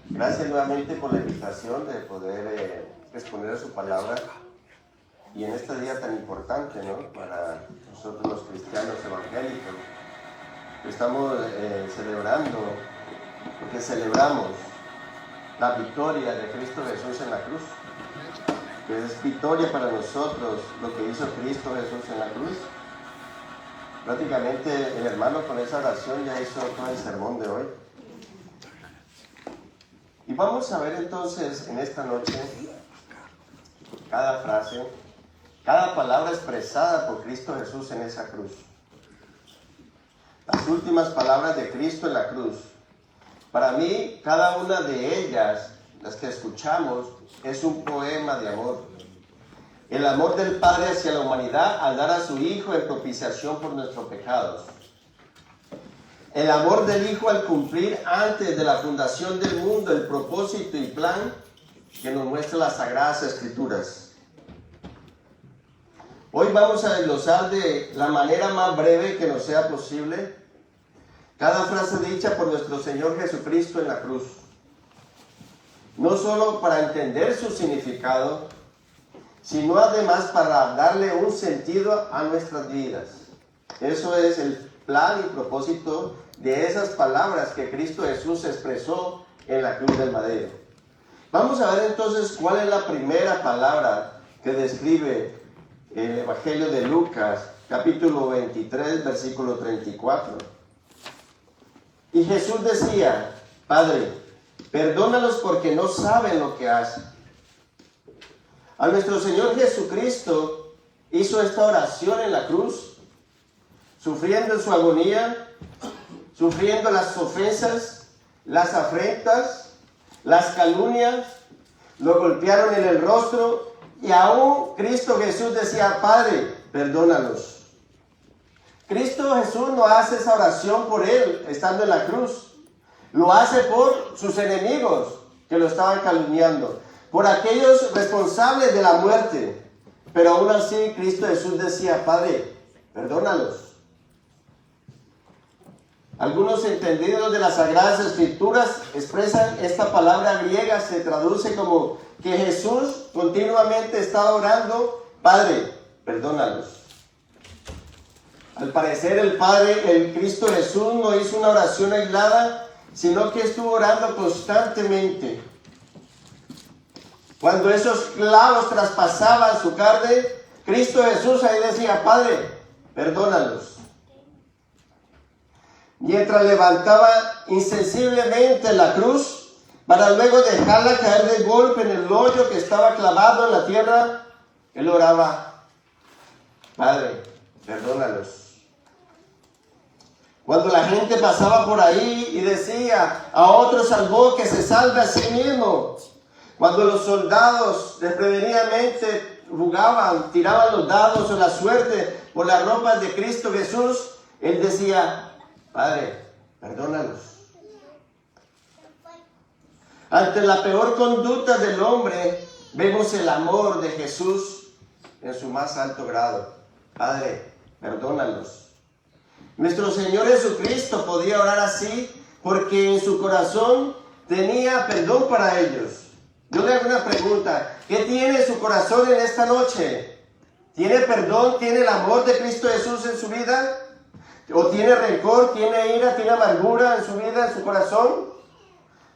Gracias nuevamente por la invitación de poder exponer su palabra y en este día tan importante, ¿no?, para nosotros los cristianos evangélicos. Estamos celebrando, porque celebramos la victoria de Cristo Jesús en la cruz, que es victoria para nosotros lo que hizo Cristo Jesús en la cruz. Prácticamente el hermano con esa oración ya hizo todo el sermón de hoy. Y vamos a ver entonces en esta noche cada frase, cada palabra expresada por Cristo Jesús en esa cruz. Las últimas palabras de Cristo en la cruz. Para mí, cada una de ellas, las que escuchamos, es un poema de amor. El amor del Padre hacia la humanidad al dar a su Hijo en propiciación por nuestros pecados. El amor del Hijo al cumplir antes de la fundación del mundo el propósito y plan que nos muestra las Sagradas Escrituras. Hoy vamos a desglosar de la manera más breve que nos sea posible cada frase dicha por nuestro Señor Jesucristo en la cruz. No solo para entender su significado, sino además para darle un sentido a nuestras vidas. Eso es el plan y propósito de esas palabras que Cristo Jesús expresó en la cruz del madero. Vamos a ver entonces cuál es la primera palabra que describe el Evangelio de Lucas, capítulo 23, versículo 34. Y Jesús decía: Padre, perdónalos porque no saben lo que hacen. A nuestro Señor Jesucristo hizo esta oración en la cruz, sufriendo en su agonía, sufriendo las ofensas, las afrentas, las calumnias, lo golpearon en el rostro y aún Cristo Jesús decía: Padre, perdónalos. Cristo Jesús no hace esa oración por él estando en la cruz, lo hace por sus enemigos que lo estaban calumniando, por aquellos responsables de la muerte. Pero aún así Cristo Jesús decía: Padre, perdónalos. Algunos entendidos de las Sagradas Escrituras expresan esta palabra griega, se traduce como que Jesús continuamente estaba orando: Padre, perdónalos. Al parecer el Cristo Jesús no hizo una oración aislada, sino que estuvo orando constantemente. Cuando esos clavos traspasaban su carne, Cristo Jesús ahí decía: Padre, perdónalos. Mientras levantaba insensiblemente la cruz, para luego dejarla caer de golpe en el hoyo que estaba clavado en la tierra, él oraba: Padre, perdónalos. Cuando la gente pasaba por ahí y decía: a otro salvó, que se salve a sí mismo. Cuando los soldados desprevenidamente jugaban, tiraban los dados o la suerte por las ropas de Cristo Jesús, él decía: Padre, perdónalos. Ante la peor conducta del hombre, vemos el amor de Jesús en su más alto grado. Padre, perdónalos. Nuestro Señor Jesucristo podía orar así porque en su corazón tenía perdón para ellos. Yo le hago una pregunta: ¿qué tiene su corazón en esta noche? ¿Tiene perdón? ¿Tiene el amor de Cristo Jesús en su vida? ¿O tiene rencor, tiene ira, tiene amargura en su vida, en su corazón?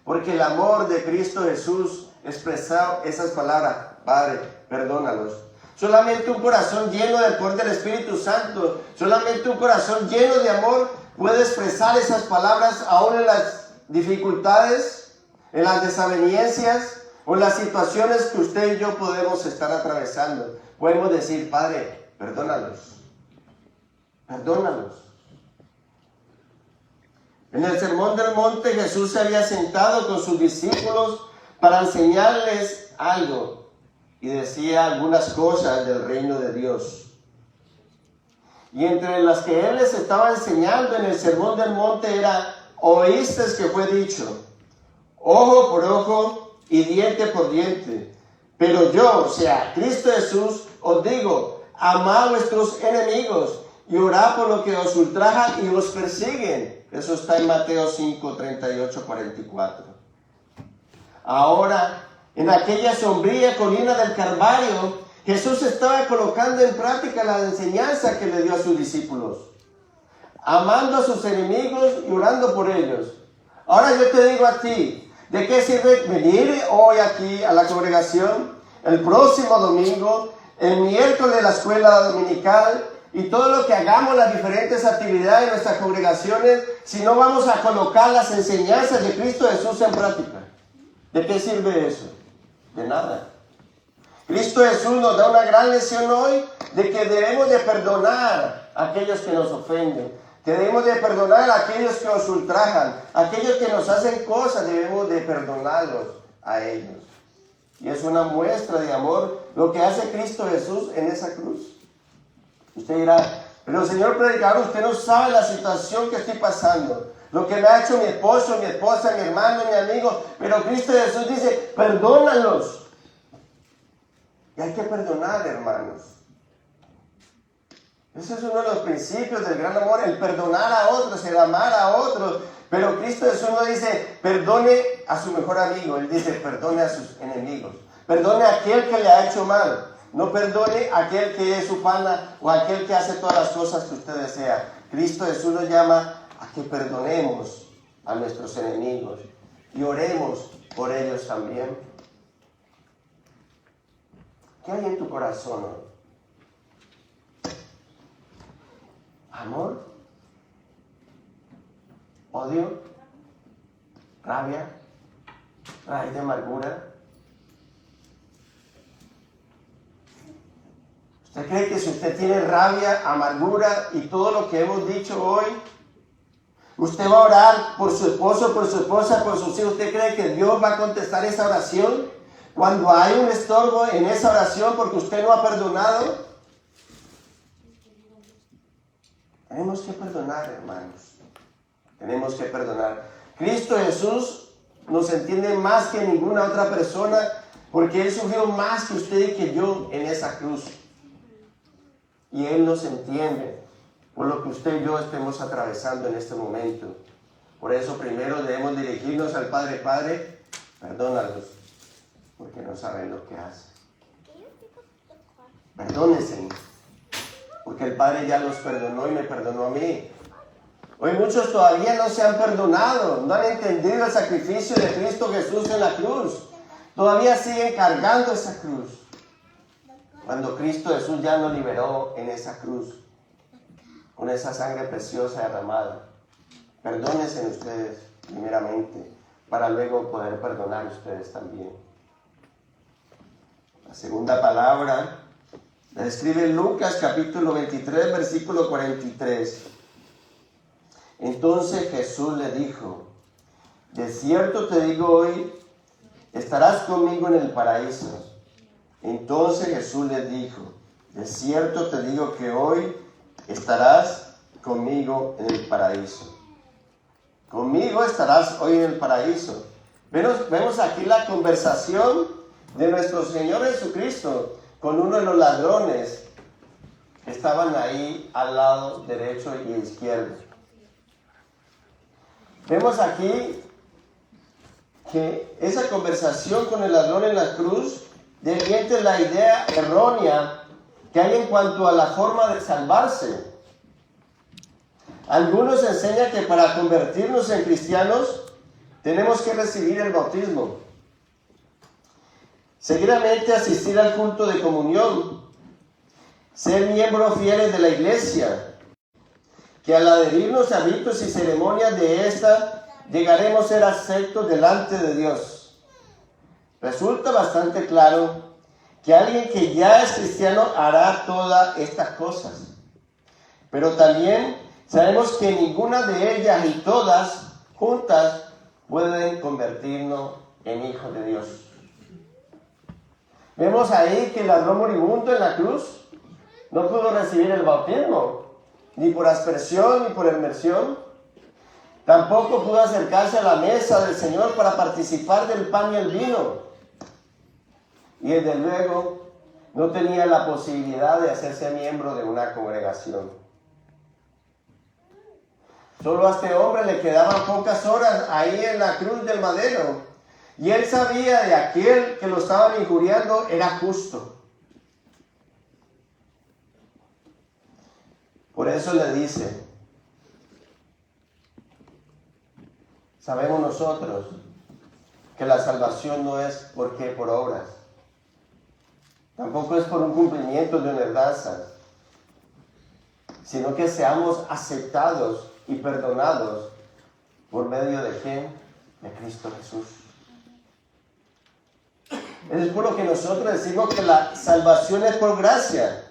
Porque el amor de Cristo Jesús expresó esas palabras: Padre, perdónalos. Solamente un corazón lleno del poder del Espíritu Santo, solamente un corazón lleno de amor puede expresar esas palabras aún en las dificultades, en las desavenencias o en las situaciones que usted y yo podemos estar atravesando. Podemos decir: Padre, perdónalos. Perdónalos. En el Sermón del Monte Jesús se había sentado con sus discípulos para enseñarles algo y decía algunas cosas del reino de Dios. Y entre las que él les estaba enseñando en el Sermón del Monte era: oíste que fue dicho, ojo por ojo y diente por diente. Pero yo, o sea, Cristo Jesús, os digo: amad a vuestros enemigos y orad por los que os ultrajan y os persiguen. Eso está en Mateo 5, 38, 44. Ahora, en aquella sombría colina del Calvario, Jesús estaba colocando en práctica la enseñanza que le dio a sus discípulos, amando a sus enemigos y orando por ellos. Ahora yo te digo a ti, ¿de qué sirve venir hoy aquí a la congregación, el próximo domingo, el miércoles de la escuela dominical y todo lo que hagamos, las diferentes actividades de nuestras congregaciones, si no vamos a colocar las enseñanzas de Cristo Jesús en práctica? ¿De qué sirve eso? De nada. Cristo Jesús nos da una gran lección hoy de que debemos de perdonar a aquellos que nos ofenden. Debemos de perdonar a aquellos que nos ultrajan, a aquellos que nos hacen cosas, debemos de perdonarlos a ellos. Y es una muestra de amor lo que hace Cristo Jesús en esa cruz. Usted dirá, pero señor predicador, usted no sabe la situación que estoy pasando, lo que me ha hecho mi esposo, mi esposa, mi hermano, mi amigo, pero Cristo Jesús dice, perdónalos. Y hay que perdonar, hermanos. Ese es uno de los principios del gran amor, el perdonar a otros, el amar a otros. Pero Cristo Jesús no dice, perdone a su mejor amigo. Él dice, perdone a sus enemigos. Perdone a aquel que le ha hecho mal. No perdone a aquel que es su pana o a aquel que hace todas las cosas que usted desea. Cristo Jesús nos llama a que perdonemos a nuestros enemigos y oremos por ellos también. ¿Qué hay en tu corazón hoy? ¿Amor? ¿Odio? ¿Rabia? ¿Raíz de amargura? ¿Usted cree que si usted tiene rabia, amargura y todo lo que hemos dicho hoy, usted va a orar por su esposo, por su esposa, por sus hijos? ¿Usted cree que Dios va a contestar esa oración cuando hay un estorbo en esa oración porque usted no ha perdonado? Tenemos que perdonar, hermanos. Tenemos que perdonar. Cristo Jesús nos entiende más que ninguna otra persona porque Él sufrió más que usted y que yo en esa cruz. Y Él nos entiende por lo que usted y yo estemos atravesando en este momento. Por eso primero debemos dirigirnos al Padre. Padre, perdónalos porque no saben lo que hacen. Perdónense. Porque el Padre ya los perdonó y me perdonó a mí. Hoy muchos todavía no se han perdonado, no han entendido el sacrificio de Cristo Jesús en la cruz. Todavía siguen cargando esa cruz. Cuando Cristo Jesús ya nos liberó en esa cruz, con esa sangre preciosa derramada. Perdónense ustedes primeramente, para luego poder perdonar ustedes también. La segunda palabra la escribe Lucas capítulo 23, versículo 43. Entonces Jesús le dijo, de cierto te digo hoy, estarás conmigo en el paraíso. Entonces Jesús le dijo, de cierto te digo que hoy estarás conmigo en el paraíso. Conmigo estarás hoy en el paraíso. Vemos aquí la conversación de nuestro Señor Jesucristo con uno de los ladrones que estaban ahí al lado derecho y izquierdo. Vemos aquí que esa conversación con el ladrón en la cruz desmiente la idea errónea que hay en cuanto a la forma de salvarse. Algunos enseñan que para convertirnos en cristianos tenemos que recibir el bautismo, seguidamente asistir al culto de comunión, ser miembros fieles de la iglesia, que al adherirnos a ritos y ceremonias de esta, llegaremos a ser aceptos delante de Dios. Resulta bastante claro que alguien que ya es cristiano hará todas estas cosas, pero también sabemos que ninguna de ellas y todas juntas pueden convertirnos en hijos de Dios. Vemos ahí que el ladrón moribundo en la cruz no pudo recibir el bautismo, ni por aspersión ni por inmersión. Tampoco pudo acercarse a la mesa del Señor para participar del pan y el vino. Y desde luego no tenía la posibilidad de hacerse miembro de una congregación. Solo a este hombre le quedaban pocas horas ahí en la cruz del madero. Y él sabía de aquel que lo estaban injuriando era justo. Por eso le dice, sabemos nosotros que la salvación no es por obras. Tampoco es por un cumplimiento de ordenanzas, sino que seamos aceptados y perdonados por medio de ¿quién? De Cristo Jesús. Es por lo que nosotros decimos que la salvación es por gracia.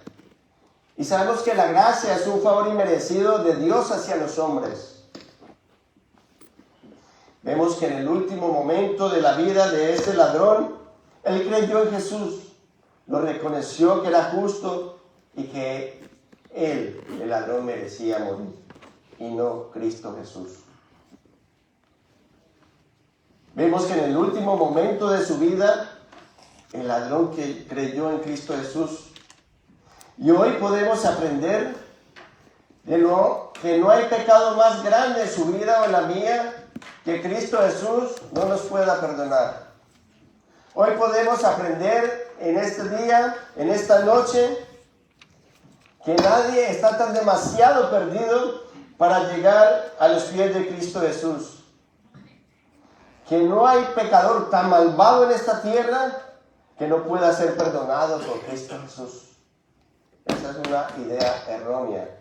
Y sabemos que la gracia es un favor inmerecido de Dios hacia los hombres. Vemos que en el último momento de la vida de ese ladrón, él creyó en Jesús, lo reconoció que era justo y que él, el ladrón, merecía morir y no Cristo Jesús. Vemos que en el último momento de su vida, el ladrón que creyó en Cristo Jesús. Y hoy podemos aprender que no hay pecado más grande en su vida o en la mía que Cristo Jesús no nos pueda perdonar. Hoy podemos aprender en este día, en esta noche, que nadie está tan demasiado perdido para llegar a los pies de Cristo Jesús. Que no hay pecador tan malvado en esta tierra que no pueda ser perdonado por Cristo Jesús. Esa es una idea errónea.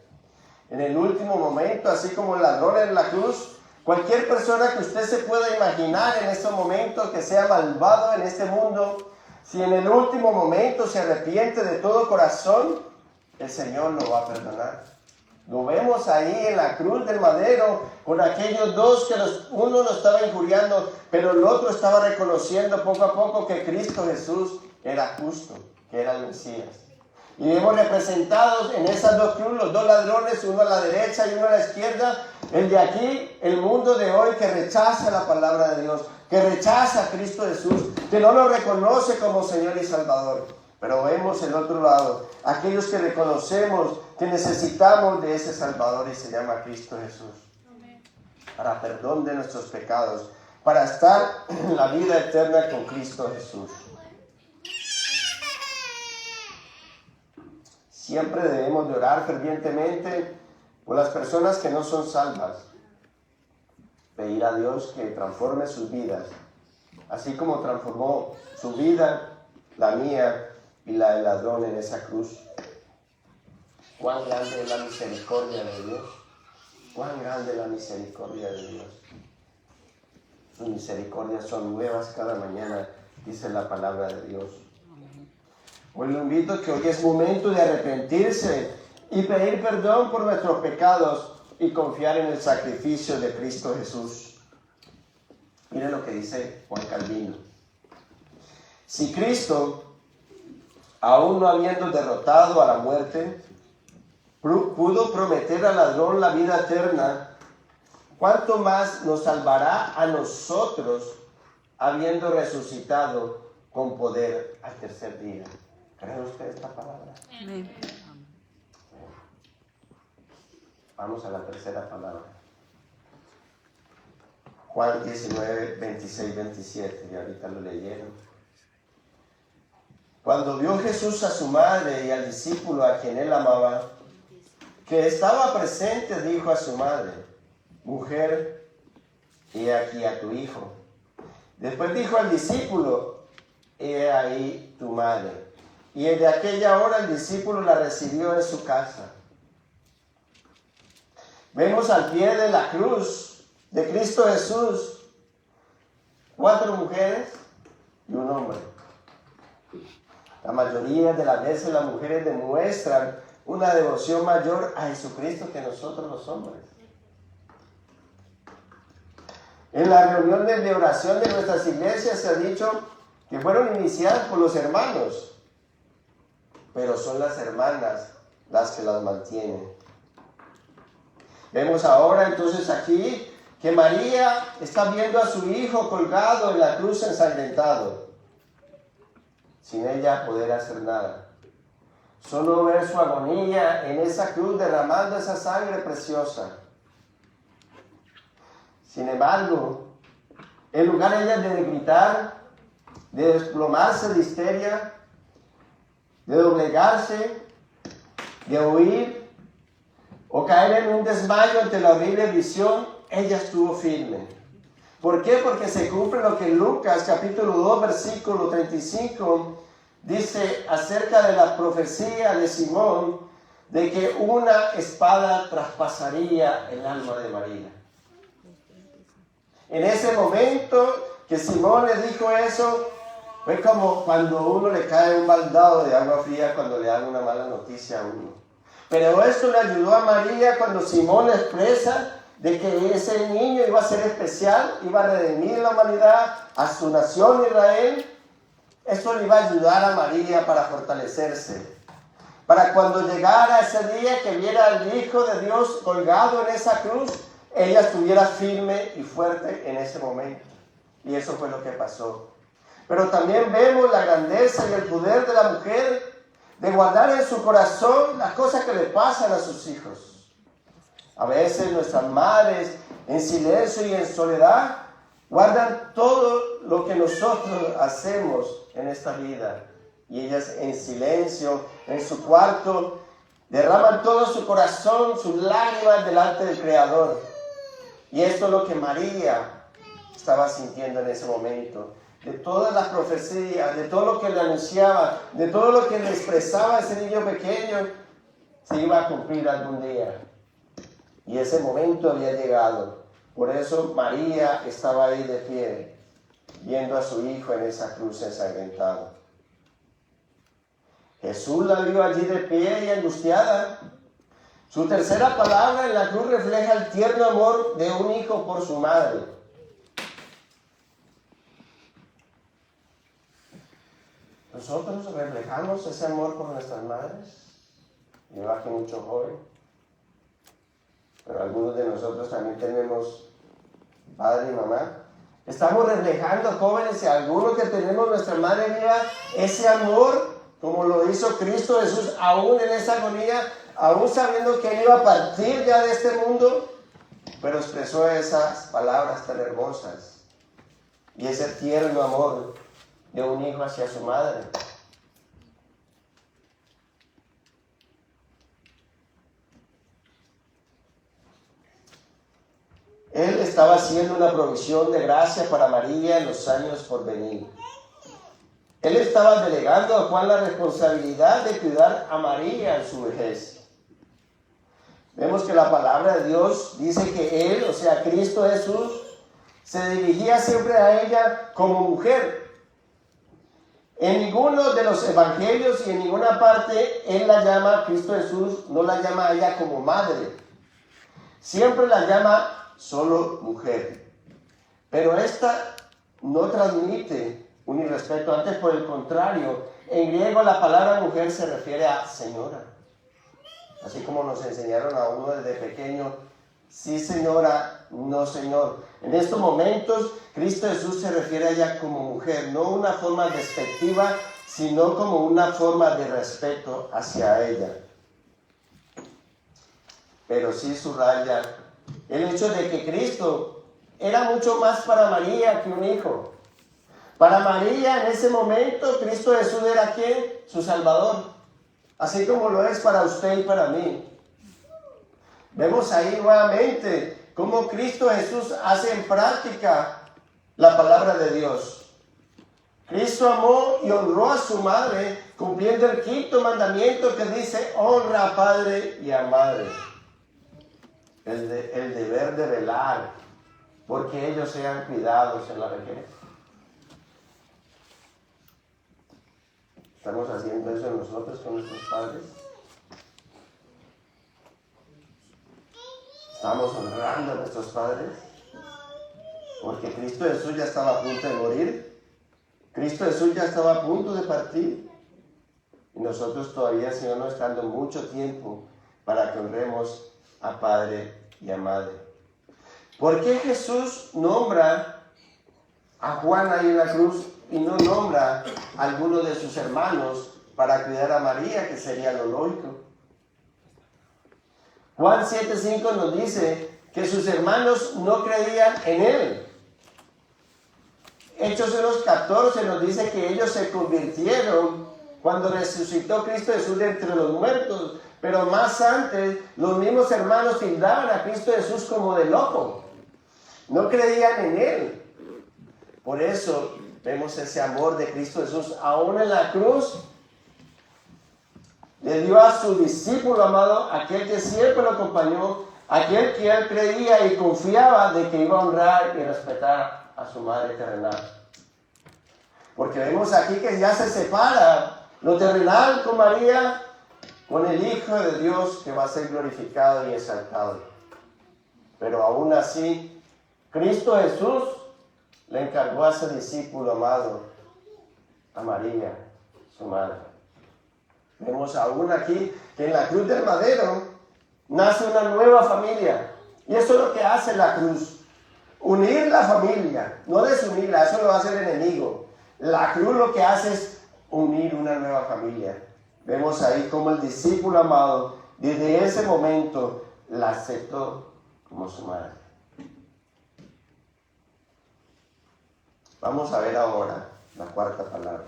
En el último momento, así como el ladrón en la cruz, cualquier persona que usted se pueda imaginar en este momento que sea malvado en este mundo, si en el último momento se arrepiente de todo corazón, el Señor lo va a perdonar. Lo vemos ahí en la cruz del madero con aquellos dos que uno lo estaba injuriando, pero el otro estaba reconociendo poco a poco que Cristo Jesús era justo, que era el Mesías. Y vemos representados en esas dos cruces, los dos ladrones, uno a la derecha y uno a la izquierda. El de aquí, el mundo de hoy que rechaza la palabra de Dios, que rechaza a Cristo Jesús, que no lo reconoce como Señor y Salvador. Pero vemos el otro lado, aquellos que reconocemos que necesitamos de ese Salvador y se llama Cristo Jesús. Amén. Para perdón de nuestros pecados, para estar en la vida eterna con Cristo Jesús. Siempre debemos de orar fervientemente por las personas que no son salvas. Pedir a Dios que transforme sus vidas, así como transformó su vida, la mía y la del ladrón en esa cruz. Cuán grande es la misericordia de Dios. Cuán grande es la misericordia de Dios. Sus misericordias son nuevas cada mañana, dice la palabra de Dios. Hoy lo invito a que hoy es momento de arrepentirse y pedir perdón por nuestros pecados y confiar en el sacrificio de Cristo Jesús. Miren lo que dice Juan Calvino. Si Cristo, aún no habiendo derrotado a la muerte, pudo prometer al ladrón la vida eterna, ¿cuánto más nos salvará a nosotros habiendo resucitado con poder al tercer día? ¿Cree usted esta palabra? Amén. Vamos a la tercera palabra. Juan 19, 26, 27, y ahorita lo leyeron. Cuando vio Jesús a su madre y al discípulo a quien él amaba, que estaba presente, dijo a su madre: mujer, he aquí a tu hijo. Después dijo al discípulo: he ahí tu madre. Y desde aquella hora el discípulo la recibió en su casa. Vemos al pie de la cruz de Cristo Jesús 4 mujeres y un hombre. La mayoría de las veces las mujeres demuestran una devoción mayor a Jesucristo que nosotros los hombres. En la reunión de oración de nuestras iglesias se ha dicho que fueron iniciadas por los hermanos, pero son las hermanas las que las mantienen. Vemos ahora entonces aquí que María está viendo a su hijo colgado en la cruz ensangrentado, sin ella poder hacer nada. Solo ver su agonía en esa cruz derramando esa sangre preciosa. Sin embargo, en lugar ella de gritar, de desplomarse de histeria, de doblegarse, de huir o caer en un desmayo ante la horrible visión, ella estuvo firme. ¿Por qué? Porque se cumple lo que Lucas capítulo 2 versículo 35 dice acerca de la profecía de Simón, de que una espada traspasaría el alma de María. En ese momento que Simón le dijo eso, fue como cuando uno le cae un baldado de agua fría cuando le dan una mala noticia a uno. Pero esto le ayudó a María cuando Simón le expresa de que ese niño iba a ser especial, iba a redimir la humanidad, a su nación Israel. Esto le iba a ayudar a María para fortalecerse. Para cuando llegara ese día que viera al Hijo de Dios colgado en esa cruz, ella estuviera firme y fuerte en ese momento. Y eso fue lo que pasó. Pero también vemos la grandeza y el poder de la mujer de guardar en su corazón las cosas que le pasan a sus hijos. A veces nuestras madres, en silencio y en soledad, guardan todo lo que nosotros hacemos en esta vida. Y ellas en silencio, en su cuarto, derraman todo su corazón, sus lágrimas delante del Creador. Y esto es lo que María estaba sintiendo en ese momento. De todas las profecías, de todo lo que le anunciaba, de todo lo que le expresaba ese niño pequeño, se iba a cumplir algún día. Y ese momento había llegado. Por eso María estaba ahí de pie, viendo a su hijo en esa cruz ensangrentado. Jesús la vio allí de pie y angustiada. Su tercera palabra en la cruz refleja el tierno amor de un hijo por su madre. ¿Nosotros reflejamos ese amor por nuestras madres? Yo aquí mucho joven, pero algunos de nosotros también tenemos padre y mamá. Estamos reflejando, jóvenes, y algunos que tenemos nuestra madre viva, ese amor, como lo hizo Cristo Jesús, aún en esa agonía, aún sabiendo que Él iba a partir ya de este mundo, pero expresó esas palabras tan hermosas y ese tierno amor de un hijo hacia su madre. Él estaba haciendo una provisión de gracia para María en los años por venir. Él estaba delegando a Juan la responsabilidad de cuidar a María en su vejez. Vemos que la palabra de Dios dice que Él, o sea, Cristo Jesús, se dirigía siempre a ella como mujer. En ninguno de los evangelios y en ninguna parte Él la llama, Cristo Jesús, no la llama a ella como madre. Siempre la llama solo mujer. Pero esta no transmite un irrespeto, antes por el contrario, en griego la palabra mujer se refiere a señora. Así como nos enseñaron a uno desde pequeño, sí señora, no señor. En estos momentos, Cristo Jesús se refiere a ella como mujer, no una forma despectiva, sino como una forma de respeto hacia ella. Pero sí subraya el hecho de que Cristo era mucho más para María que un hijo. Para María en ese momento, Cristo Jesús era ¿quién? Su Salvador. Así como lo es para usted y para mí. Vemos ahí nuevamente cómo Cristo Jesús hace en práctica la palabra de Dios. Cristo amó y honró a su madre, cumpliendo el quinto mandamiento que dice, honra a padre y a madre. El deber de velar porque ellos sean cuidados en la vejez. ¿Estamos haciendo eso nosotros con nuestros padres? ¿Estamos honrando a nuestros padres? Porque Cristo Jesús ya estaba a punto de morir. Cristo Jesús ya estaba a punto de partir. Y nosotros todavía, Señor, no estando mucho tiempo para que honremos a padre y a madre. ¿Por qué Jesús nombra a Juan ahí en la cruz y no nombra a alguno de sus hermanos para cuidar a María, que sería lo lógico? Juan 7:5 nos dice que sus hermanos no creían en Él. Hechos 1:14 nos dice que ellos se convirtieron cuando resucitó Cristo Jesús de entre los muertos. Pero más antes, los mismos hermanos tildaban a Cristo Jesús como de loco. No creían en Él. Por eso vemos ese amor de Cristo Jesús. Aún en la cruz, le dio a su discípulo amado, aquel que siempre lo acompañó, aquel que él creía y confiaba de que iba a honrar y respetar a su madre terrenal. Porque vemos aquí que ya se separa lo terrenal con María, con el Hijo de Dios que va a ser glorificado y exaltado. Pero aún así, Cristo Jesús le encargó a ese discípulo amado, a María, su madre. Vemos aún aquí que en la cruz del madero nace una nueva familia. Y eso es lo que hace la cruz. Unir la familia, no desunirla, eso lo hace el enemigo. La cruz lo que hace es unir una nueva familia. Vemos ahí como el discípulo amado, desde ese momento, la aceptó como su madre. Vamos a ver ahora la cuarta palabra.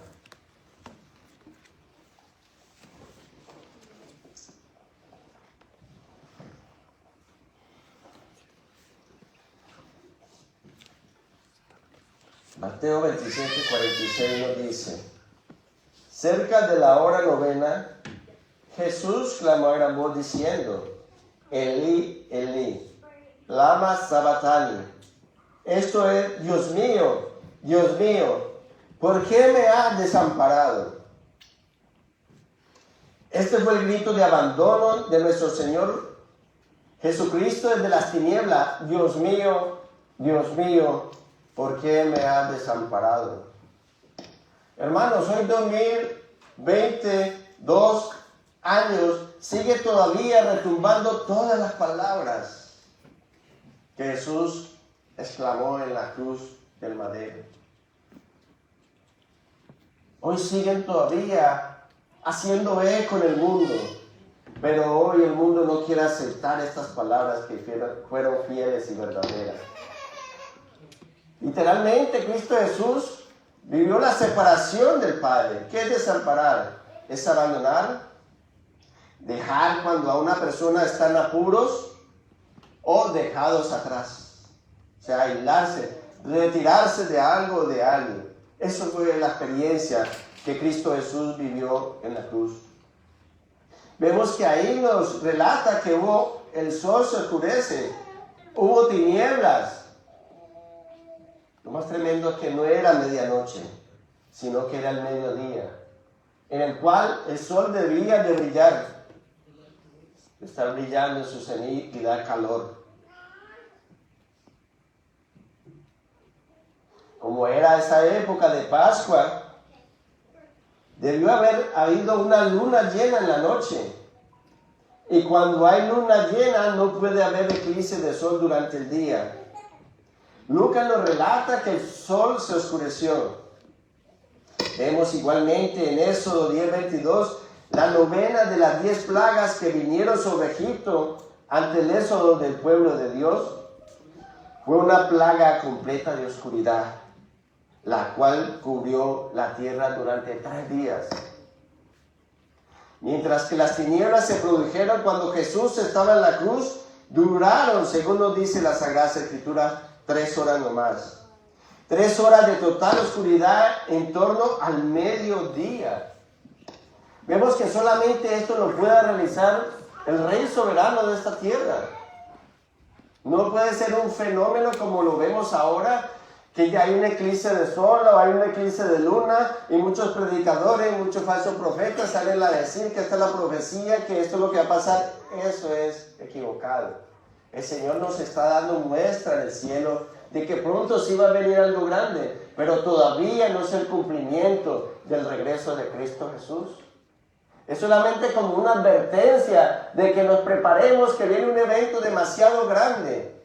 Mateo 27:46 nos dice: cerca de la hora novena, Jesús clamó a gran voz diciendo: Elí, Elí, lama sabachthani. Esto es: Dios mío, ¿por qué me has desamparado? Este fue el grito de abandono de nuestro Señor Jesucristo desde las tinieblas. Dios mío, ¿por qué me has desamparado? Hermanos, hoy 2022 años, sigue todavía retumbando todas las palabras que Jesús exclamó en la cruz del madero. Hoy siguen todavía haciendo eco en el mundo, pero hoy el mundo no quiere aceptar estas palabras que fueron fieles y verdaderas. Literalmente, Cristo Jesús vivió la separación del Padre. ¿Qué es desamparar? Es abandonar, dejar cuando a una persona está en apuros o dejados atrás. O sea, aislarse, retirarse de algo o de alguien. Eso fue la experiencia que Cristo Jesús vivió en la cruz. Vemos que ahí nos relata que el sol se oscurece, hubo tinieblas. Lo más tremendo es que no era medianoche, sino que era el mediodía, en el cual el sol debía de brillar, estar brillando en su cenit y dar calor. Como era esa época de Pascua, debió haber habido una luna llena en la noche. Y cuando hay luna llena, no puede haber eclipse de sol durante el día. Lucas nos relata que el sol se oscureció. Vemos igualmente en Éxodo 10:22 la novena de las 10 plagas que vinieron sobre Egipto ante el éxodo del pueblo de Dios. Fue una plaga completa de oscuridad, la cual cubrió la tierra durante 3 días. Mientras que las tinieblas se produjeron cuando Jesús estaba en la cruz, duraron, según nos dice la Sagrada Escritura, 3 horas nomás. 3 horas de total oscuridad en torno al mediodía. Vemos que solamente esto lo puede realizar el Rey soberano de esta tierra. No puede ser un fenómeno como lo vemos ahora, que ya hay un eclipse de sol o hay un eclipse de luna y muchos predicadores, muchos falsos profetas salen a decir que esta es la profecía, que esto es lo que va a pasar. Eso es equivocado. El Señor nos está dando muestra en el cielo de que pronto sí va a venir algo grande, pero todavía no es el cumplimiento del regreso de Cristo Jesús. Es solamente como una advertencia de que nos preparemos, que viene un evento demasiado grande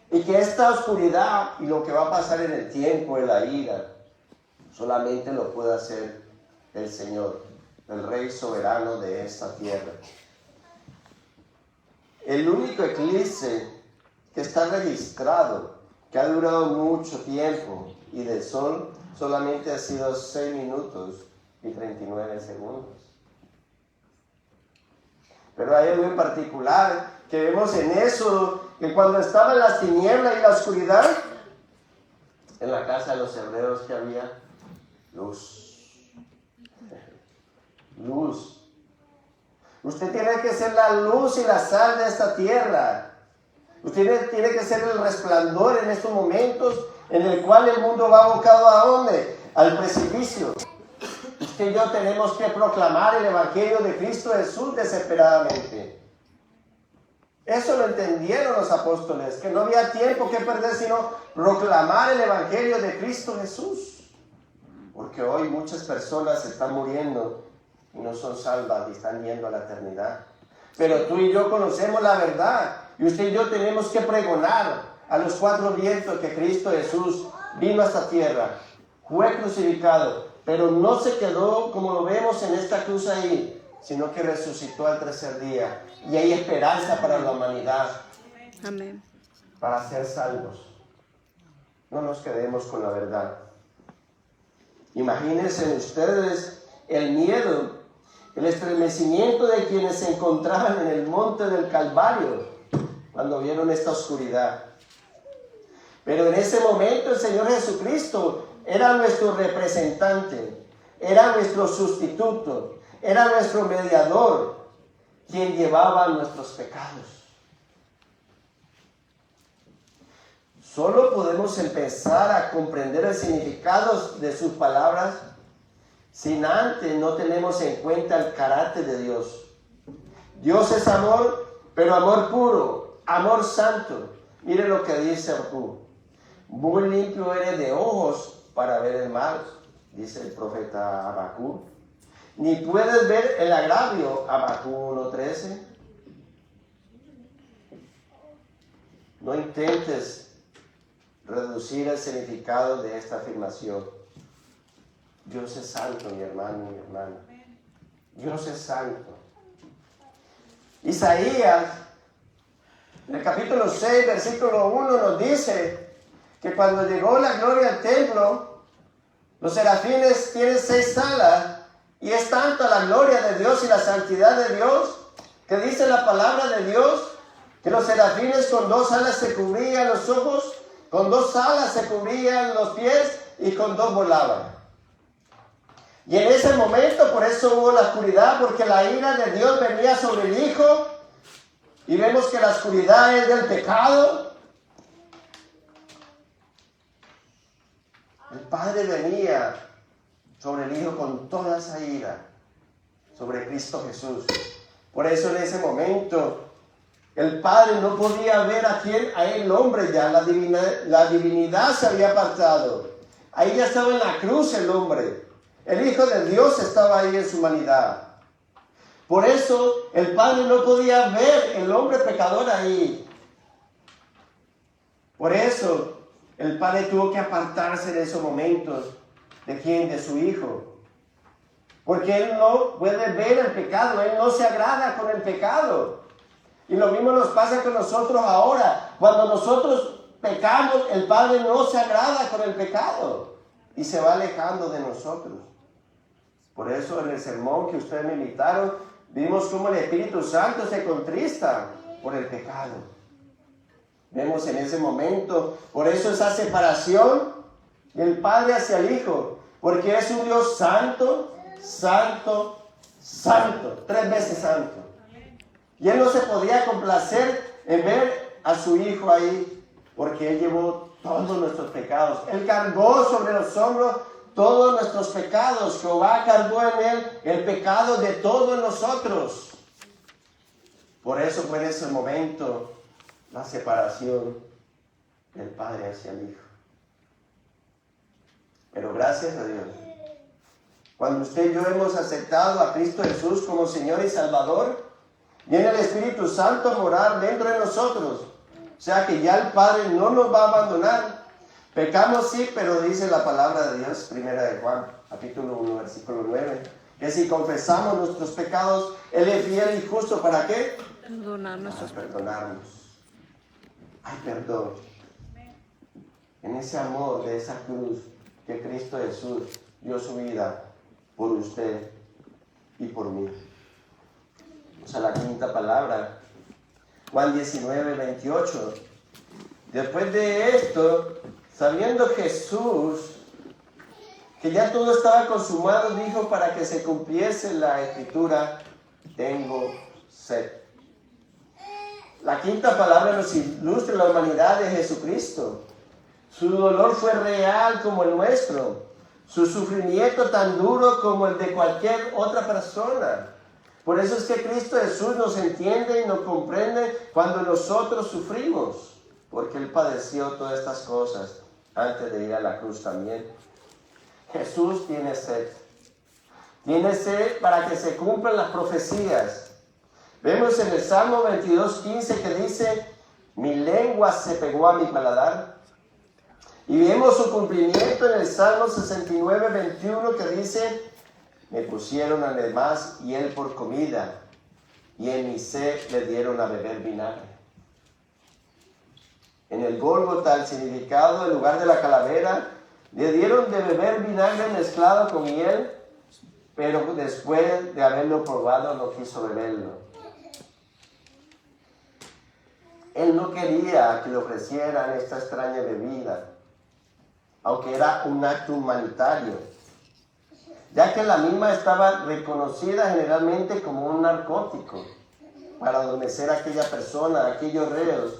y que esta oscuridad y lo que va a pasar en el tiempo de la ira solamente lo puede hacer el Señor, el Rey soberano de esta tierra. El único eclipse que está registrado, que ha durado mucho tiempo, y del sol, solamente ha sido 6 minutos y 39 segundos. Pero hay algo en particular que vemos en eso, que cuando estaban las tinieblas y la oscuridad, en la casa de los hebreos que había luz. Luz. Usted tiene que ser la luz y la sal de esta tierra. Usted tiene que ser el resplandor en estos momentos en el cual el mundo va abocado ¿a dónde? Al precipicio. Usted y yo tenemos que proclamar el Evangelio de Cristo Jesús desesperadamente. Eso lo entendieron los apóstoles, que no había tiempo que perder sino proclamar el Evangelio de Cristo Jesús. Porque hoy muchas personas están muriendo y no son salvas y están yendo a la eternidad. Pero tú y yo conocemos la verdad y usted y yo tenemos que pregonar a los 4 vientos que Cristo Jesús vino a esta tierra, fue crucificado, pero no se quedó como lo vemos en esta cruz ahí, sino que resucitó al 3er día. Y hay esperanza para la humanidad. Amén. Para ser salvos. No nos quedemos con la verdad. Imagínense ustedes el miedo, el estremecimiento de quienes se encontraban en el monte del Calvario cuando vieron esta oscuridad. Pero en ese momento el Señor Jesucristo era nuestro representante, era nuestro sustituto, era nuestro mediador, quien llevaba nuestros pecados. Solo podemos empezar a comprender el significado de sus palabras si antes no tenemos en cuenta el carácter de Dios. Dios es amor, pero amor puro, amor santo. Mire lo que dice Habacuc. Muy limpio eres de ojos para ver el mal, dice el profeta Habacuc. Ni puedes ver el agravio, Habacuc 1:13. No intentes reducir el significado de esta afirmación. Dios es santo, mi hermano y mi hermana. Dios es santo. Isaías, en el capítulo 6, versículo 1, nos dice que cuando llegó la gloria al templo, los serafines tienen 6 alas, y es tanta la gloria de Dios y la santidad de Dios, que dice la palabra de Dios, que los serafines con 2 alas se cubrían los ojos, con 2 alas se cubrían los pies, y con 2 volaban. Y en ese momento, por eso hubo la oscuridad, porque la ira de Dios venía sobre el Hijo, y vemos que la oscuridad es del pecado. El Padre venía sobre el Hijo con toda esa ira, sobre Cristo Jesús. Por eso en ese momento, el Padre no podía ver a el hombre ya, la divinidad se había apartado. Ahí ya estaba en la cruz el hombre. El Hijo de Dios estaba ahí en su humanidad. Por eso el Padre no podía ver el hombre pecador ahí. Por eso el Padre tuvo que apartarse en esos momentos. ¿De quién? De su Hijo. Porque Él no puede ver el pecado, Él no se agrada con el pecado. Y lo mismo nos pasa con nosotros ahora. Cuando nosotros pecamos, el Padre no se agrada con el pecado y se va alejando de nosotros. Por eso en el sermón que ustedes me invitaron, vimos cómo el Espíritu Santo se contrista por el pecado. Vemos en ese momento, por eso esa separación del Padre hacia el Hijo, porque es un Dios santo, santo, santo, 3 veces santo. Y Él no se podía complacer en ver a su Hijo ahí, porque Él llevó todos nuestros pecados. Él cargó sobre los hombros todos nuestros pecados. Jehová cargó en Él el pecado de todos nosotros. Por eso fue en ese momento la separación del Padre hacia el Hijo. Pero gracias a Dios, cuando usted y yo hemos aceptado a Cristo Jesús como Señor y Salvador, viene el Espíritu Santo a morar dentro de nosotros. O sea que ya el Padre no nos va a abandonar. Pecamos sí, pero dice la palabra de Dios, 1 de Juan, capítulo 1, versículo 9, que si confesamos nuestros pecados, Él es fiel y justo, ¿para qué? Para perdonarnos. Hay perdón. En ese amor de esa cruz, que Cristo Jesús dio su vida por usted y por mí. O sea, la quinta palabra, Juan 19, 28. Después de esto, sabiendo Jesús que ya todo estaba consumado, dijo para que se cumpliese la escritura, tengo sed. La quinta palabra nos ilustra la humanidad de Jesucristo. Su dolor fue real como el nuestro. Su sufrimiento tan duro como el de cualquier otra persona. Por eso es que Cristo Jesús nos entiende y nos comprende cuando nosotros sufrimos. Porque Él padeció todas estas cosas antes de ir a la cruz también. Jesús tiene sed. Tiene sed para que se cumplan las profecías. Vemos en el Salmo 22:15 que dice, mi lengua se pegó a mi paladar. Y vemos su cumplimiento en el Salmo 69:21 que dice, me pusieron además hiel por comida, y en mi sed le dieron a beber vinagre. En el Gólgota, el significado del lugar de la calavera, le dieron de beber vinagre mezclado con hiel, pero después de haberlo probado no quiso beberlo. Él no quería que le ofrecieran esta extraña bebida, aunque era un acto humanitario, ya que la misma estaba reconocida generalmente como un narcótico para adormecer a aquella persona, a aquellos reos,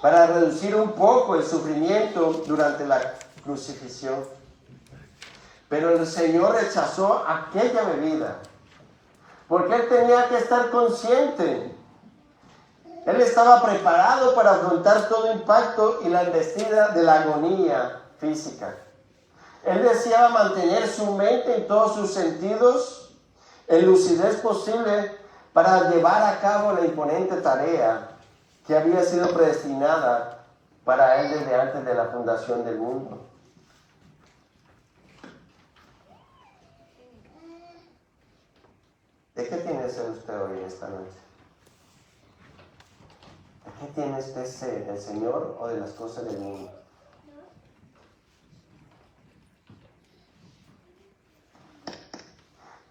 para reducir un poco el sufrimiento durante la crucifixión. Pero el Señor rechazó aquella bebida, porque Él tenía que estar consciente. Él estaba preparado para afrontar todo impacto y la embestida de la agonía física. Él deseaba mantener su mente en todos sus sentidos en lucidez posible para llevar a cabo la imponente tarea que había sido predestinada para él desde antes de la fundación del mundo. ¿De qué tiene sed usted hoy en esta noche? ¿De qué tiene usted sed? ¿Del Señor o de las cosas del mundo?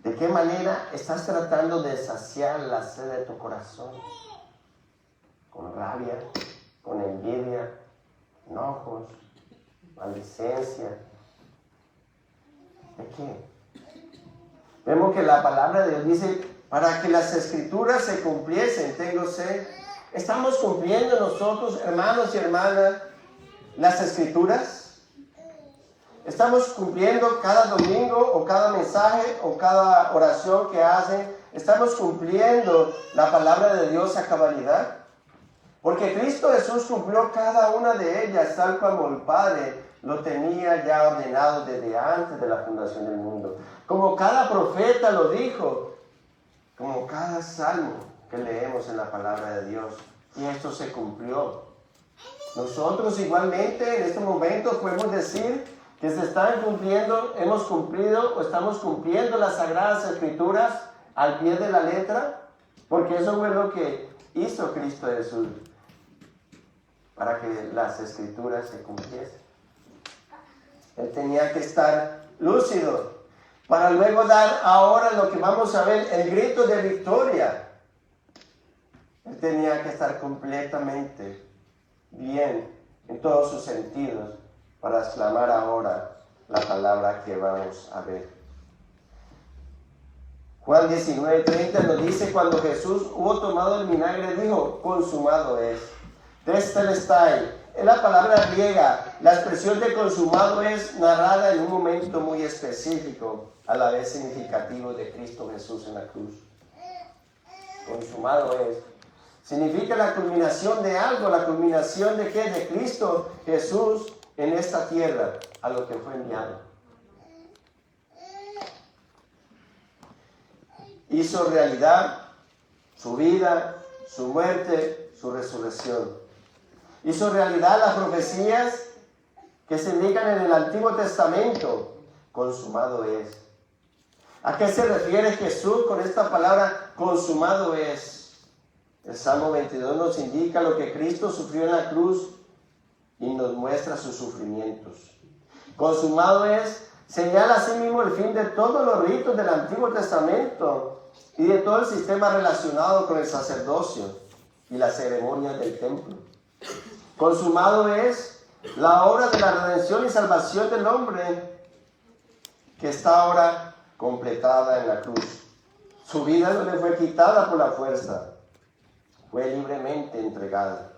¿De qué manera estás tratando de saciar la sed de tu corazón? ¿Con rabia? ¿Con envidia? ¿Enojos? ¿Maldicencia? ¿De qué? Vemos que la palabra de Dios dice, para que las escrituras se cumpliesen, tengo sed. ¿Estamos cumpliendo nosotros, hermanos y hermanas, las escrituras? ¿Estamos cumpliendo cada domingo o cada mensaje o cada oración que hacen? ¿Estamos cumpliendo la palabra de Dios a cabalidad? Porque Cristo Jesús cumplió cada una de ellas tal como el Padre lo tenía ya ordenado desde antes de la fundación del mundo. Como cada profeta lo dijo, como cada salmo que leemos en la palabra de Dios. Y esto se cumplió. Nosotros igualmente en este momento podemos decir que se están cumpliendo, hemos cumplido o estamos cumpliendo las Sagradas Escrituras al pie de la letra, porque eso fue lo que hizo Cristo Jesús para que las Escrituras se cumpliesen. Él tenía que estar lúcido para luego dar ahora lo que vamos a ver, el grito de victoria. Él tenía que estar completamente bien en todos sus sentidos para exclamar ahora la palabra que vamos a ver. Juan 19:30 nos dice, cuando Jesús hubo tomado el vinagre, dijo, consumado es. Tetelestai. Es la palabra griega. La expresión de consumado es narrada en un momento muy específico, a la vez significativo de Cristo Jesús en la cruz. Consumado es. Significa la culminación de algo, la culminación de ¿qué? De Cristo Jesús en esta tierra, a lo que fue enviado. Hizo realidad su vida, su muerte, su resurrección. Hizo realidad las profecías que se indican en el Antiguo Testamento. Consumado es. ¿A qué se refiere Jesús con esta palabra consumado es? El Salmo 22 nos indica lo que Cristo sufrió en la cruz y nos muestra sus sufrimientos. Consumado es, señala asimismo el fin de todos los ritos del Antiguo Testamento y de todo el sistema relacionado con el sacerdocio y las ceremonias del templo. Consumado es la obra de la redención y salvación del hombre, que está ahora completada en la cruz. Su vida no le fue quitada por la fuerza, fue libremente entregada.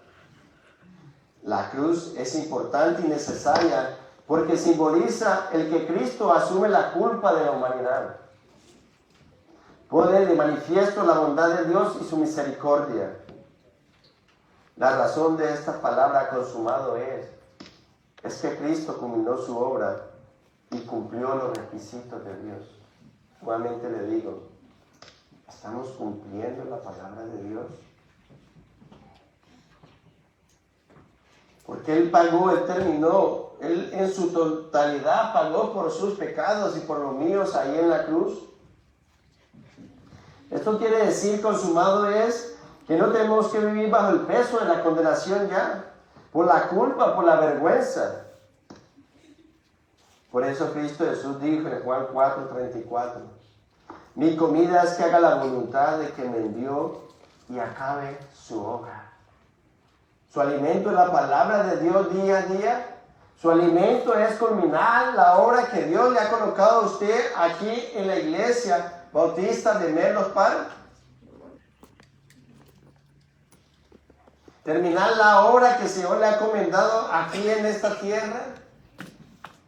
La cruz es importante y necesaria porque simboliza el que Cristo asume la culpa de la humanidad. Pone de manifiesto la bondad de Dios y su misericordia. La razón de esta palabra consumado es que Cristo culminó su obra y cumplió los requisitos de Dios. Nuevamente le digo, ¿estamos cumpliendo la palabra de Dios? Porque Él pagó, Él terminó, Él en su totalidad pagó por sus pecados y por los míos ahí en la cruz. Esto quiere decir, consumado es, que no tenemos que vivir bajo el peso de la condenación ya, por la culpa, por la vergüenza. Por eso Cristo Jesús dijo en Juan 4:34, mi comida es que haga la voluntad de que me envió y acabe su obra. Su alimento es la palabra de Dios día a día. Su alimento es culminar la obra que Dios le ha colocado a usted aquí en la iglesia bautista de Merlos Park. Terminar la obra que el Señor le ha encomendado aquí en esta tierra.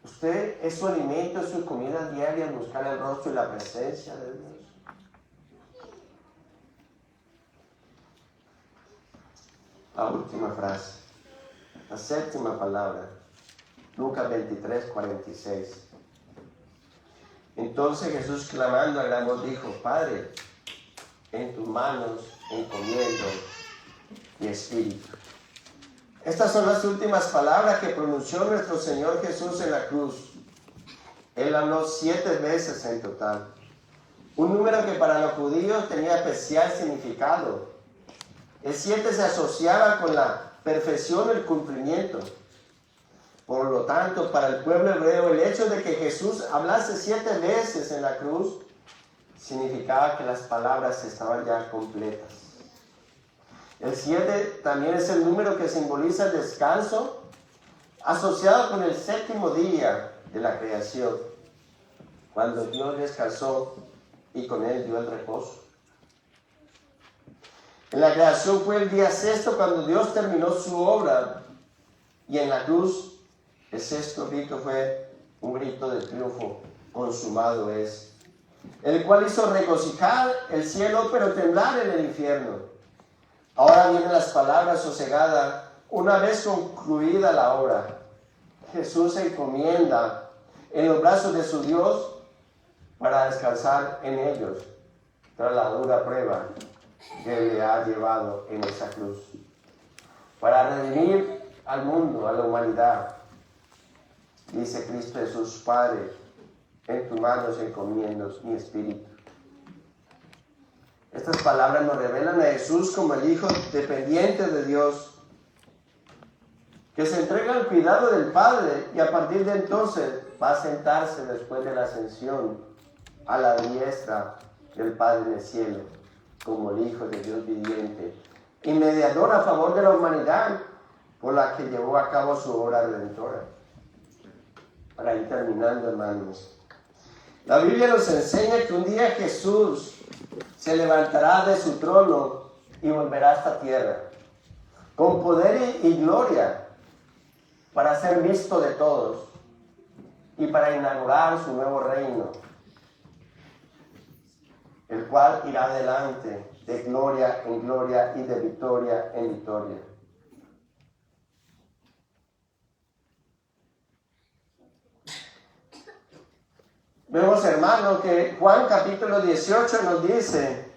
Usted es su alimento, es su comida diaria, buscar el rostro y la presencia de Dios. La última frase, la séptima palabra, Lucas 23:46. Entonces Jesús, clamando a gran voz, dijo, Padre, en tus manos encomiendo mi espíritu. Estas son las últimas palabras que pronunció nuestro Señor Jesús en la cruz. Él habló 7 veces en total. Un número que para los judíos tenía especial significado. El 7 se asociaba con la perfección y el cumplimiento. Por lo tanto, para el pueblo hebreo, el hecho de que Jesús hablase 7 veces en la cruz significaba que las palabras estaban ya completas. El 7 también es el número que simboliza el descanso, asociado con el 7º día de la creación, cuando Dios descansó y con él dio el reposo. En la creación fue el día 6 cuando Dios terminó su obra, y en la cruz el 6º grito fue un grito de triunfo, consumado es, el cual hizo regocijar el cielo pero temblar en el infierno. Ahora vienen las palabras sosegadas, una vez concluida la obra. Jesús se encomienda en los brazos de su Dios para descansar en ellos, tras la dura prueba que le ha llevado en esa cruz, para redimir al mundo, a la humanidad. Dice Cristo Jesús, Padre, en tus manos encomiendo mi espíritu. Estas palabras nos revelan a Jesús como el Hijo dependiente de Dios, que se entrega al cuidado del Padre y a partir de entonces va a sentarse después de la ascensión a la diestra del Padre en el cielo, como el Hijo de Dios viviente y mediador a favor de la humanidad por la que llevó a cabo su obra redentora. Para ir terminando, hermanos, la Biblia nos enseña que un día Jesús se levantará de su trono y volverá a esta tierra con poder y gloria para ser visto de todos y para inaugurar su nuevo reino, el cual irá adelante de gloria en gloria y de victoria en victoria. Vemos, hermano, que Juan capítulo 18 nos dice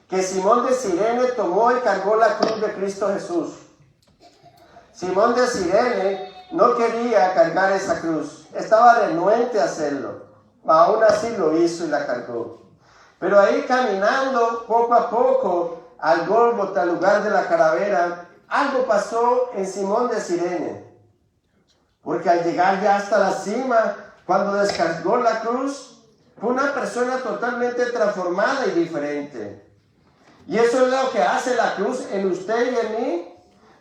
que Simón de Cirene tomó y cargó la cruz de Cristo Jesús. Simón de Cirene no quería cargar esa cruz, estaba renuente a hacerlo, aún así lo hizo y la cargó. Pero ahí caminando poco a poco al Gólgota, al lugar de la calavera, algo pasó en Simón de Cirene. Porque al llegar ya hasta la cima, cuando descargó la cruz, fue una persona totalmente transformada y diferente. Y eso es lo que hace la cruz en usted y en mí,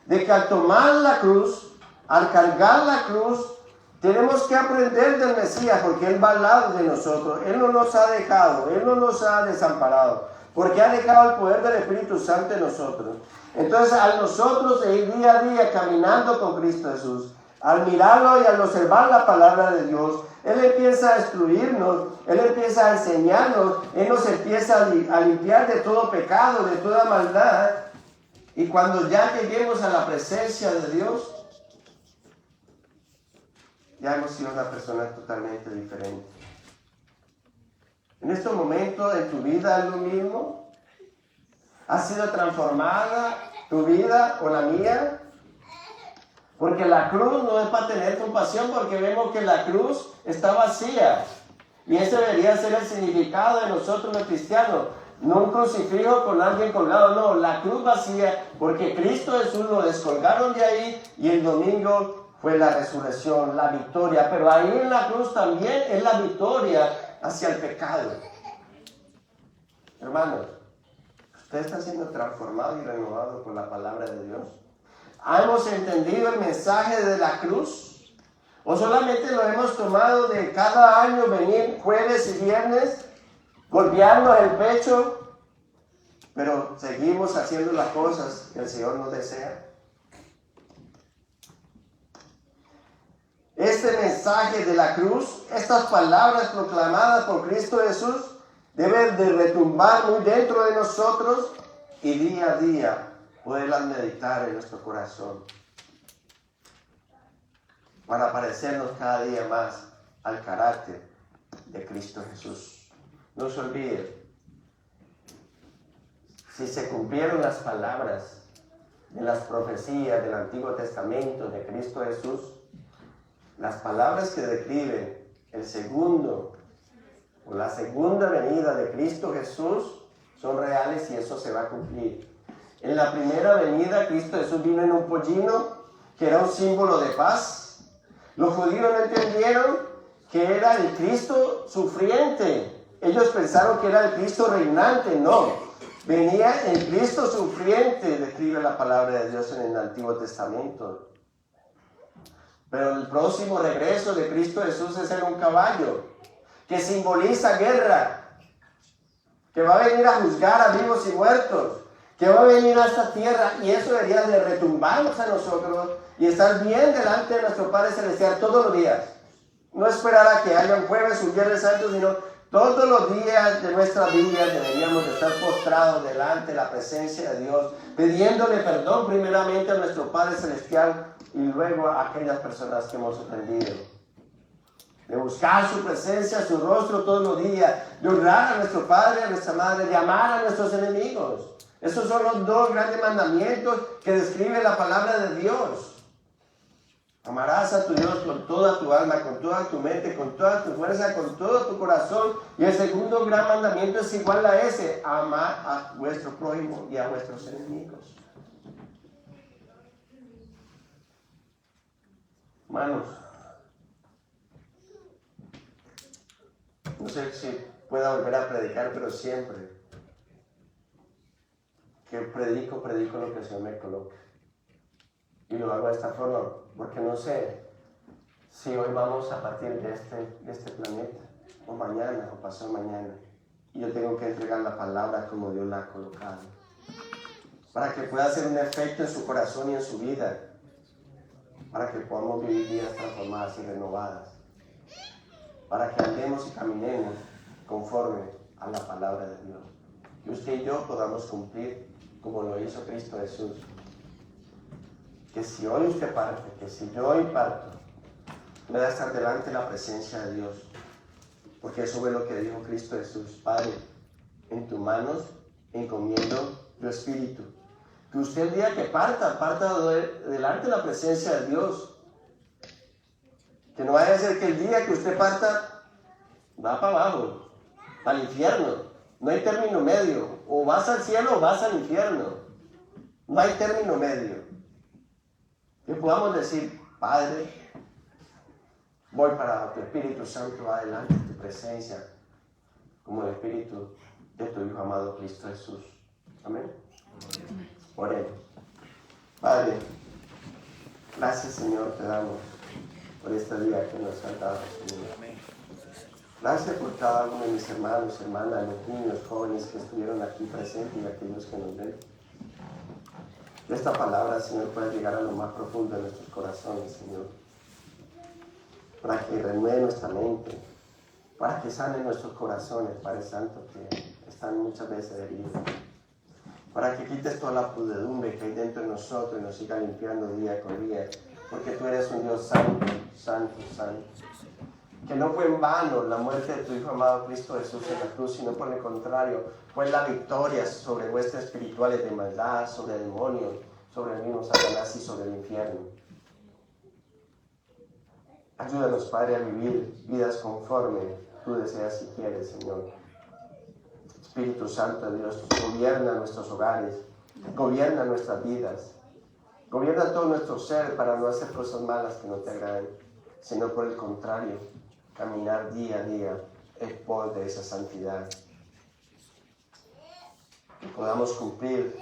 de que al tomar la cruz, al cargar la cruz, tenemos que aprender del Mesías, porque Él va al lado de nosotros. Él no nos ha dejado, Él no nos ha desamparado, porque ha dejado el poder del Espíritu Santo en nosotros. Entonces, al nosotros ir día a día caminando con Cristo Jesús, al mirarlo y al observar la palabra de Dios, Él empieza a instruirnos, Él empieza a enseñarnos, Él nos empieza a limpiar de todo pecado, de toda maldad. Y cuando ya lleguemos a la presencia de Dios, ya hemos sido una persona totalmente diferente. En este momento en tu vida es lo mismo. ¿Ha sido transformada tu vida o la mía? Porque la cruz no es para tener compasión, porque vemos que la cruz está vacía. Y ese debería ser el significado de nosotros los cristianos. No un crucifijo con alguien colgado, no, la cruz vacía, porque Cristo Jesús lo descolgaron de ahí y el domingo fue la resurrección, la victoria. Pero ahí en la cruz también es la victoria hacia el pecado. Hermanos, usted está siendo transformado y renovado por la palabra de Dios. ¿Hemos entendido el mensaje de la cruz? ¿O solamente lo hemos tomado de cada año venir jueves y viernes, golpearnos el pecho, pero seguimos haciendo las cosas que el Señor nos desea? Este mensaje de la cruz, estas palabras proclamadas por Cristo Jesús, deben de retumbar muy dentro de nosotros y día a día poderlas meditar en nuestro corazón para parecernos cada día más al carácter de Cristo Jesús. No se olvide, si se cumplieron las palabras de las profecías del Antiguo Testamento de Cristo Jesús, las palabras que describen el segundo o la segunda venida de Cristo Jesús son reales y eso se va a cumplir. En la primera venida, Cristo Jesús vino en un pollino, que era un símbolo de paz. Los judíos no entendieron que era el Cristo sufriente. Ellos pensaron que era el Cristo reinante. No, venía el Cristo sufriente, describe la palabra de Dios en el Antiguo Testamento. Pero el próximo regreso de Cristo Jesús es en un caballo, que simboliza guerra, que va a venir a juzgar a vivos y muertos, que va a venir a esta tierra, y eso debería de retumbarnos a nosotros y estar bien delante de nuestro Padre Celestial todos los días. No esperar a que haya un jueves, un viernes santo, sino todos los días de nuestra vida deberíamos de estar postrados delante de la presencia de Dios, pidiéndole perdón primeramente a nuestro Padre Celestial y luego a aquellas personas que hemos ofendido. De buscar su presencia, su rostro todos los días, de honrar a nuestro Padre, a nuestra Madre, de amar a nuestros enemigos. Esos son los dos grandes mandamientos que describe la palabra de Dios. Amarás a tu Dios con toda tu alma, con toda tu mente, con toda tu fuerza, con todo tu corazón. Y el segundo gran mandamiento es igual a ese: amar a vuestro prójimo y a vuestros enemigos. Hermanos, no sé si pueda volver a predicar, pero siempre que predico lo que el Señor me coloca. Y lo hago de esta forma, porque no sé si hoy vamos a partir de este planeta, o mañana, o pasado mañana. Y yo tengo que entregar la palabra como Dios la ha colocado, para que pueda hacer un efecto en su corazón y en su vida, para que podamos vivir vidas transformadas y renovadas, para que andemos y caminemos conforme a la palabra de Dios. Que usted y yo podamos cumplir como lo hizo Cristo Jesús. Que si hoy usted parte, que si yo hoy parto, me da estar delante de la presencia de Dios. Porque eso es lo que dijo Cristo Jesús: Padre, en tus manos encomiendo tu espíritu. Que usted el día que parta delante de la presencia de Dios. Que no vaya a ser que el día que usted parta, va para abajo, para el infierno. No hay término medio. O vas al cielo o vas al infierno. No hay término medio. Que podamos decir: Padre, Voy para tu Espíritu Santo adelante en tu presencia, como el Espíritu de tu Hijo amado Cristo Jesús. Amén. Oremos. Padre, gracias Señor te damos por este día que nos has dado, Señor. Gracias por cada uno de mis hermanos, hermanas, los niños, jóvenes que estuvieron aquí presentes y aquellos que nos ven. Que esta palabra, Señor, pueda llegar a lo más profundo de nuestros corazones, Señor. Para que renueve nuestra mente, para que sane nuestros corazones, Padre Santo, que están muchas veces heridos. Para que quites toda la pudredumbre que hay dentro de nosotros y nos siga limpiando día con día. Porque tú eres un Dios santo, santo, santo. Que no fue en vano la muerte de tu Hijo amado Cristo Jesús en la cruz, sino por el contrario, fue la victoria sobre huestes espirituales de maldad, sobre demonios, sobre el mismo Satanás y sobre el infierno. Ayúdanos, Padre, a vivir vidas conforme tú deseas y quieres, Señor. Espíritu Santo de Dios, gobierna nuestros hogares, gobierna nuestras vidas, gobierna todo nuestro ser para no hacer cosas malas que no te agraden, sino por el contrario, caminar día a día en pos de esa santidad. Que podamos cumplir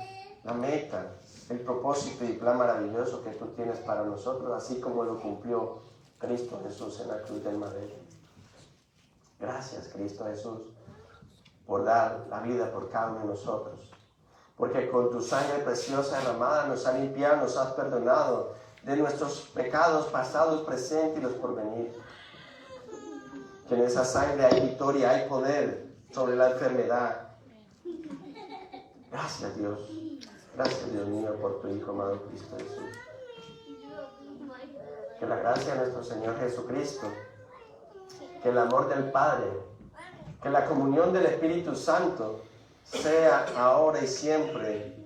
la meta, el propósito y el plan maravilloso que tú tienes para nosotros, así como lo cumplió Cristo Jesús en la cruz del madero. Gracias, Cristo Jesús, por dar la vida por cada uno de nosotros. Porque con tu sangre preciosa derramada nos has limpiado, nos has perdonado de nuestros pecados pasados, presentes y los por venir. Que en esa sangre hay victoria, hay poder sobre la enfermedad. Gracias, Dios. Gracias, Dios mío, por tu Hijo amado Cristo Jesús. Que la gracia de nuestro Señor Jesucristo, que el amor del Padre, que la comunión del Espíritu Santo sea ahora y siempre,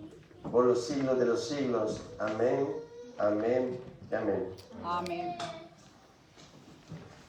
por los siglos de los siglos. Amén, amén y amén. Amén.